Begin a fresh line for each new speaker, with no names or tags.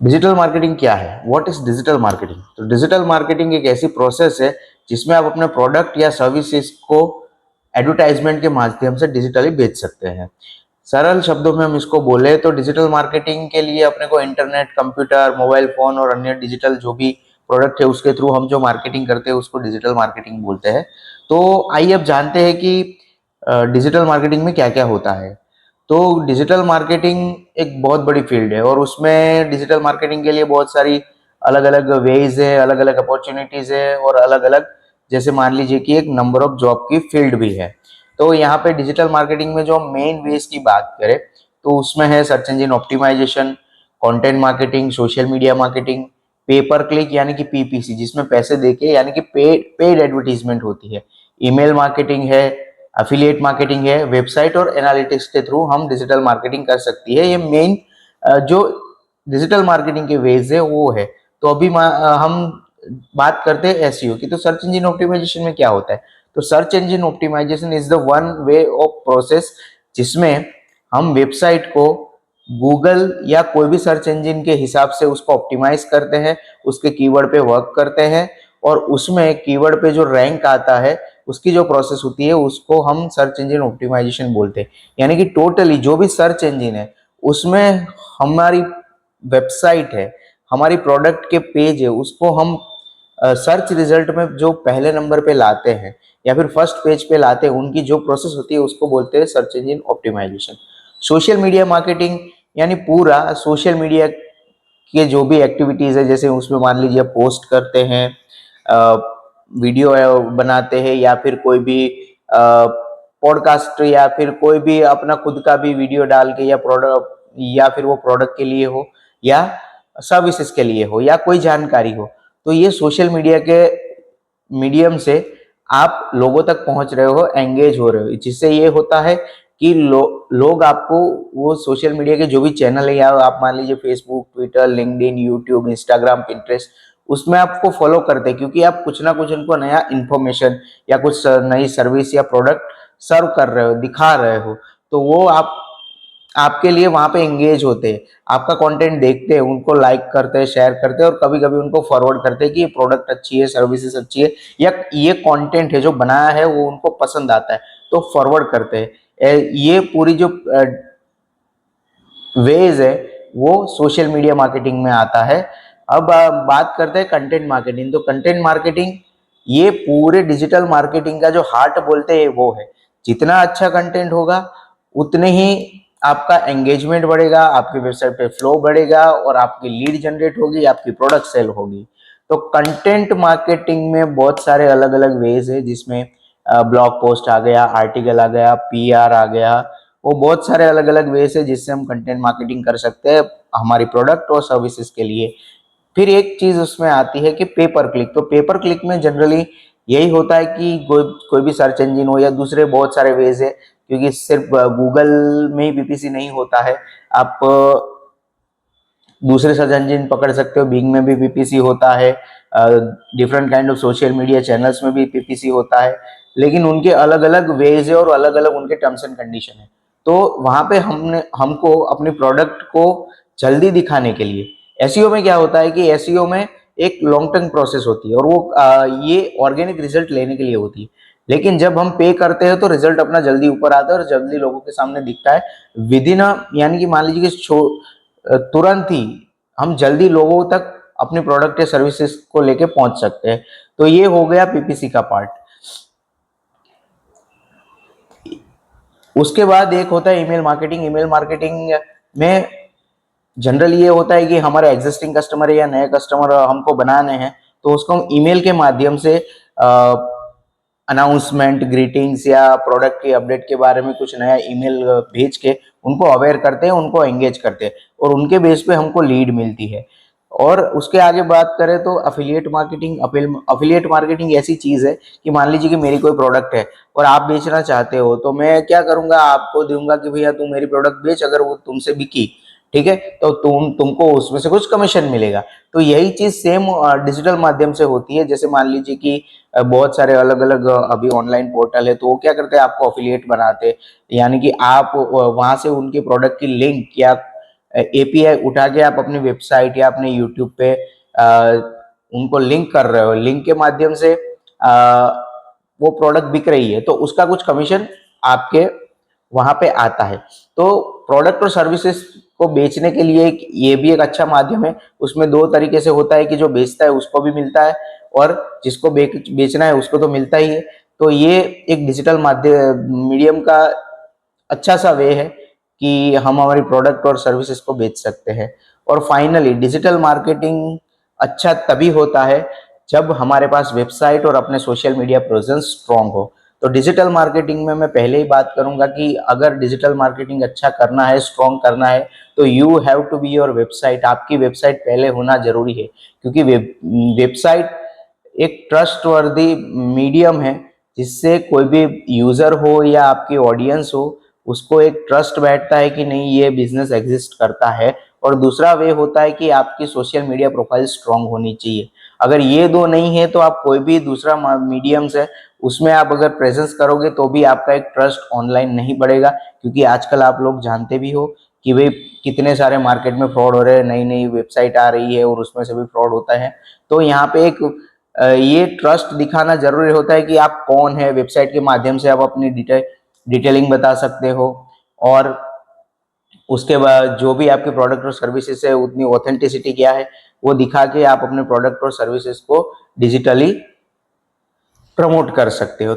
Digital marketing क्या है? What is digital marketing? तो डिजिटल मार्केटिंग एक ऐसी प्रोसेस है जिसमें आप अपने प्रोडक्ट या सर्विसेज को एडवर्टाइजमेंट के माध्यम से डिजिटली बेच सकते हैं। सरल शब्दों में हम इसको बोले तो डिजिटल मार्केटिंग के लिए अपने को इंटरनेट, कंप्यूटर, मोबाइल फोन और अन्य डिजिटल जो भी प्रोडक्ट है उसके थ्रू हम जो मार्केटिंग करते हैं उसको डिजिटल मार्केटिंग बोलते हैं। तो आइए अब जानते हैं कि डिजिटल मार्केटिंग में क्या क्या होता है। तो डिजिटल मार्केटिंग एक बहुत बड़ी फील्ड है और उसमें डिजिटल मार्केटिंग के लिए बहुत सारी अलग अलग वेज है, अलग अलग अपॉर्चुनिटीज है और अलग अलग, जैसे मान लीजिए कि एक नंबर ऑफ जॉब की फील्ड भी है। तो यहाँ पे डिजिटल मार्केटिंग में जो मेन वेज की बात करें तो उसमें है search engine optimisation, content marketing, social media marketing, paper click यानी कि पीपीसी जिसमें पैसे देके यानी कि पेड एडवर्टीजमेंट होती है, ईमेल मार्केटिंग है, अफिलिएट मार्केटिंग है, वेबसाइट और एनालिटिक्स के थ्रू हम डिजिटल मार्केटिंग कर सकती है। ये मेन जो डिजिटल मार्केटिंग के वेज है वो है। तो अभी हम बात करते हैं एसईओ की। तो सर्च इंजन ऑप्टिमाइजेशन में क्या होता है? तो search engine optimisation is the one way of process जिसमें हम वेबसाइट को गूगल या कोई भी सर्च इंजन के हिसाब से उसको ऑप्टिमाइज करते हैं, उसके कीवर्ड पे वर्क करते हैं और उसमें कीवर्ड पे जो रैंक आता है उसकी जो प्रोसेस होती है उसको हम सर्च इंजन ऑप्टिमाइजेशन बोलते हैं। यानी कि टोटली जो भी सर्च इंजन है उसमें हमारी वेबसाइट है, हमारी प्रोडक्ट के पेज है, उसको हम सर्च रिजल्ट में जो पहले नंबर पे लाते हैं या फिर फर्स्ट पेज पे लाते हैं, उनकी जो प्रोसेस होती है उसको बोलते हैं search engine optimisation. Social media marketing यानी पूरा सोशल मीडिया के जो भी एक्टिविटीज है, जैसे उसमें मान लीजिए पोस्ट करते हैं, वीडियो बनाते हैं या फिर कोई भी पॉडकास्ट या फिर कोई भी अपना खुद का भी वीडियो डाल के या प्रोडक्ट या फिर वो प्रोडक्ट के लिए हो या सर्विसेज के लिए हो या कोई जानकारी हो, तो ये सोशल मीडिया के मीडियम से आप लोगों तक पहुंच रहे हो, एंगेज हो रहे हो, जिससे ये होता है कि लोग आपको वो सोशल मीडिया के जो भी चैनल है या आप मान लीजिए Facebook, Twitter, LinkedIn, YouTube, Instagram, Pinterest, उसमें आपको फॉलो करते हैं क्योंकि आप कुछ ना कुछ उनको नया इंफॉर्मेशन या कुछ नई सर्विस या प्रोडक्ट सर्व कर रहे हो, दिखा रहे हो। तो वो आपके लिए वहां पे एंगेज होते हैं, आपका कंटेंट देखते हैं, उनको लाइक करते हैं, शेयर करते हैं और कभी कभी उनको फॉरवर्ड करते हैं कि ये प्रोडक्ट अच्छी है, सर्विसेज अच्छी है या ये कंटेंट है जो बनाया है वो उनको पसंद आता है, तो फॉरवर्ड करते हैं। ये पूरी जो वेज है वो सोशल मीडिया मार्केटिंग में आता है। अब बात करते हैं कंटेंट मार्केटिंग। तो कंटेंट मार्केटिंग ये पूरे डिजिटल मार्केटिंग का जो हार्ट बोलते हैं वो है। जितना अच्छा कंटेंट होगा उतने ही आपका एंगेजमेंट बढ़ेगा, आपकी वेबसाइट पे फ्लो बढ़ेगा और आपकी लीड जनरेट होगी, आपकी प्रोडक्ट सेल होगी। तो कंटेंट मार्केटिंग में बहुत सारे अलग अलग वेज है जिसमें ब्लॉग पोस्ट आ गया, आर्टिकल आ गया, पीआर आ गया, वो बहुत सारे अलग अलग वेज है जिससे हम कंटेंट मार्केटिंग कर सकते हैं हमारी प्रोडक्ट और सर्विसेज के लिए। फिर एक चीज उसमें आती है कि पेपर क्लिक। तो पेपर क्लिक में जनरली यही होता है कि कोई भी सर्च इंजन हो या दूसरे बहुत सारे वेज है, क्योंकि सिर्फ गूगल में ही पीपीसी नहीं होता है, आप दूसरे सर्च इंजन पकड़ सकते हो, बिंग में भी पीपीसी होता है, different kind of social media channels में भी पीपीसी होता है, लेकिन उनके अलग अलग वेज है और अलग अलग उनके टर्म्स एंड कंडीशन है। तो वहां पे हमको अपनी प्रोडक्ट को जल्दी दिखाने के लिए एसईओ में क्या होता है कि एसईओ में एक लॉन्ग टर्म प्रोसेस होती है और वो ये ऑर्गेनिक रिजल्ट लेने के लिए होती है। लेकिन जब हम पे करते हैं तो रिजल्ट अपना जल्दी ऊपर आता है और जल्दी लोगों के सामने दिखता है विद इन यानी कि मान लीजिए कि तुरंत ही हम जल्दी लोगों तक अपनी प्रोडक्ट या सर्विसेज को लेके पहुंच सकते हैं। तो ये हो गया पीपीसी का पार्ट। उसके बाद एक होता है ईमेल मार्केटिंग। ईमेल मार्केटिंग में जनरल ये होता है कि हमारे एग्जिस्टिंग कस्टमर या नए कस्टमर हमको बनाने हैं, तो उसको हम ईमेल के माध्यम से अनाउंसमेंट, ग्रीटिंग्स या प्रोडक्ट के अपडेट के बारे में कुछ नया ईमेल भेज के उनको अवेयर करते हैं, उनको एंगेज करते हैं और उनके बेस पे हमको लीड मिलती है। और उसके आगे बात करें तो अफिलिएट मार्केटिंग। अफिलिएट मार्केटिंग ऐसी चीज है कि मान लीजिए कि मेरी कोई प्रोडक्ट है और आप बेचना चाहते हो, तो मैं क्या करूंगा, आपको दूंगा कि भैया तू मेरी प्रोडक्ट बेच, अगर वो तुमसे बिकी, ठीक है, तो तुमको उसमें से कुछ कमीशन मिलेगा। तो यही चीज सेम डिजिटल माध्यम से होती है। जैसे मान लीजिए कि बहुत सारे अलग अलग अभी ऑनलाइन पोर्टल है, तो वो क्या करते हैं, आपको अफिलिएट बनाते हैं, यानी कि आप वहां से उनके प्रोडक्ट की लिंक या एपीआई उठा के आप अपनी वेबसाइट या अपने यूट्यूब पे उनको लिंक कर रहे हो, लिंक के माध्यम से वो प्रोडक्ट बिक रही है, तो उसका कुछ कमीशन आपके वहां पे आता है। तो प्रोडक्ट और सर्विसेज को बेचने के लिए ये भी एक अच्छा माध्यम है। उसमें दो तरीके से होता है कि जो बेचता है उसको भी मिलता है और जिसको बेचना है उसको तो मिलता ही है। तो ये एक डिजिटल माध्यम मीडियम का अच्छा सा वे है कि हम हमारी प्रोडक्ट और सर्विसेज को बेच सकते हैं। और फाइनली डिजिटल मार्केटिंग अच्छा तभी होता है जब हमारे पास वेबसाइट और अपने सोशल मीडिया प्रेजेंस स्ट्रांग हो। तो डिजिटल मार्केटिंग में मैं पहले ही बात करूंगा कि अगर डिजिटल मार्केटिंग अच्छा करना है, स्ट्रांग करना है, तो you have to be your website. आपकी वेबसाइट पहले होना जरूरी है, क्योंकि वेबसाइट एक ट्रस्टवर्दी मीडियम है जिससे कोई भी यूजर हो या आपकी ऑडियंस हो, उसको एक ट्रस्ट बैठता है कि नहीं, ये बिजनेस एग्जिस्ट करता है। और दूसरा वे होता है कि आपकी सोशल मीडिया प्रोफाइल स्ट्रांग होनी चाहिए। अगर ये दो नहीं है तो आप कोई भी दूसरा मीडियम्स है उसमें आप अगर प्रेजेंस करोगे तो भी आपका एक ट्रस्ट ऑनलाइन नहीं बढ़ेगा, क्योंकि आजकल आप लोग जानते भी हो कि भाई कितने सारे मार्केट में फ्रॉड हो रहे हैं, नई नई वेबसाइट आ रही है और उसमें से भी फ्रॉड होता है। तो यहाँ पे एक ये ट्रस्ट दिखाना जरूरी होता है कि आप कौन है। वेबसाइट के माध्यम से आप अपनी डिटेलिंग बता सकते हो और उसके बाद जो भी आपके प्रोडक्ट और सर्विसेज है उतनी ऑथेंटिसिटी क्या है वो दिखा के आप अपने प्रोडक्ट और सर्विसेज को डिजिटली प्रमोट कर सकते हो।